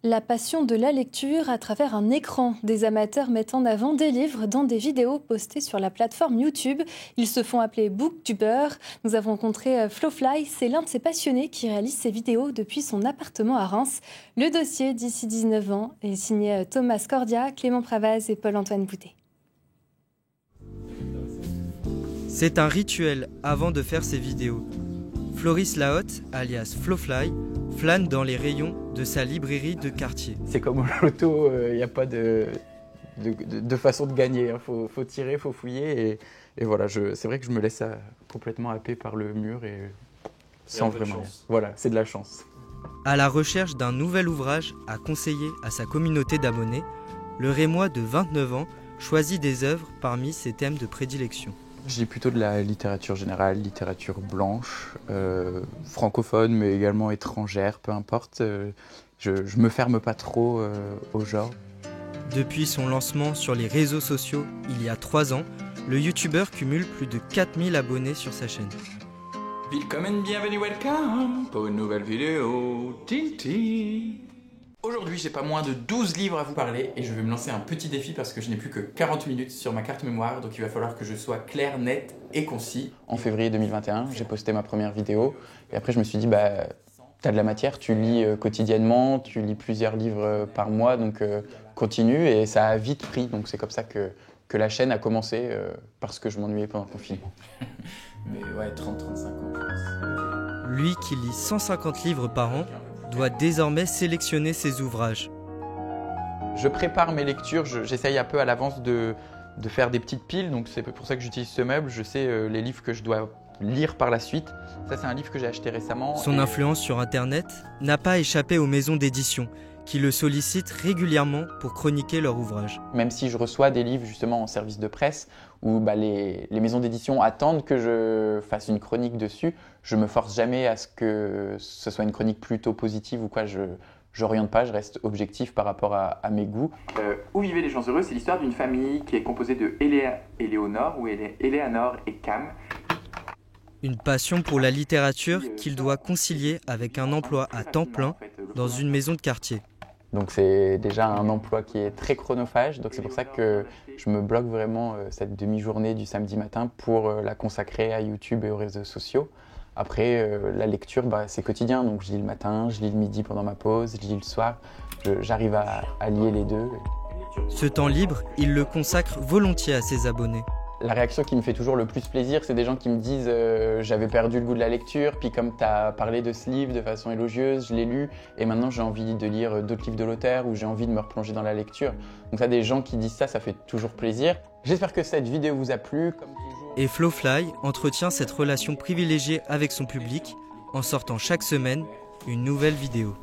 La passion de la lecture à travers un écran. Des amateurs mettent en avant des livres dans des vidéos postées sur la plateforme YouTube. Ils se font appeler booktubers. Nous avons rencontré Flowfly, c'est l'un de ces passionnés qui réalise ces vidéos depuis son appartement à Reims. Le dossier d'ici 19 ans est signé Thomas Cordia, Clément Pravaz et Paul-Antoine Boutet. C'est un rituel avant de faire ses vidéos. Floris Lahotte, alias Flowfly, flâne dans les rayons de sa librairie de quartier. C'est comme au loto, il n'y a pas de façon de gagner. Il faut tirer, il faut fouiller. Et voilà, c'est vrai que je me laisse complètement happer par le mur et sans vraiment. Voilà, c'est de la chance. À la recherche d'un nouvel ouvrage à conseiller à sa communauté d'abonnés, le Rémois de 29 ans choisit des œuvres parmi ses thèmes de prédilection. Je lis plutôt de la littérature générale, littérature blanche, francophone, mais également étrangère, peu importe. Je me ferme pas trop au genre. Depuis son lancement sur les réseaux sociaux il y a 3 ans, le youtubeur cumule plus de 4000 abonnés sur sa chaîne. Willkommen, bienvenue, welcome pour une nouvelle vidéo. Tintin. Aujourd'hui, j'ai pas moins de 12 livres à vous parler et je vais me lancer un petit défi parce que je n'ai plus que 40 minutes sur ma carte mémoire, donc il va falloir que je sois clair, net et concis. En février 2021, j'ai posté ma première vidéo et après je me suis dit, t'as de la matière, tu lis quotidiennement, tu lis plusieurs livres par mois, donc continue, et ça a vite pris, donc c'est comme ça que la chaîne a commencé parce que je m'ennuyais pendant le confinement. Mais ouais, 30-35 ans je pense. Lui qui lit 150 livres par an, doit désormais sélectionner ses ouvrages. Je prépare mes lectures, j'essaye un peu à l'avance de faire des petites piles, donc c'est pour ça que j'utilise ce meuble. Je sais les livres que je dois lire par la suite. Ça, c'est un livre que j'ai acheté récemment. Son influence sur Internet n'a pas échappé aux maisons d'édition, qui le sollicitent régulièrement pour chroniquer leur ouvrage. Même si je reçois des livres justement en service de presse, où les maisons d'édition attendent que je fasse une chronique dessus, je me force jamais à ce que ce soit une chronique plutôt positive ou quoi. Je n'oriente pas, je reste objectif par rapport à mes goûts. Où vivaient les gens heureux, c'est l'histoire d'une famille qui est composée de Éléonore, ou Éléanore et Cam. Une passion pour la littérature qu'il doit concilier avec un emploi à temps plein dans une maison de quartier. Donc c'est déjà un emploi qui est très chronophage, donc c'est pour ça que je me bloque vraiment cette demi-journée du samedi matin pour la consacrer à YouTube et aux réseaux sociaux. Après, la lecture, c'est quotidien, donc je lis le matin, je lis le midi pendant ma pause, je lis le soir, j'arrive à lier les deux. Ce temps libre, il le consacre volontiers à ses abonnés. La réaction qui me fait toujours le plus plaisir, c'est des gens qui me disent j'avais perdu le goût de la lecture, puis comme tu as parlé de ce livre de façon élogieuse, je l'ai lu, et maintenant j'ai envie de lire d'autres livres de l'auteur, ou j'ai envie de me replonger dans la lecture. Donc ça, des gens qui disent ça fait toujours plaisir. J'espère que cette vidéo vous a plu. Et Flowfly entretient cette relation privilégiée avec son public en sortant chaque semaine une nouvelle vidéo.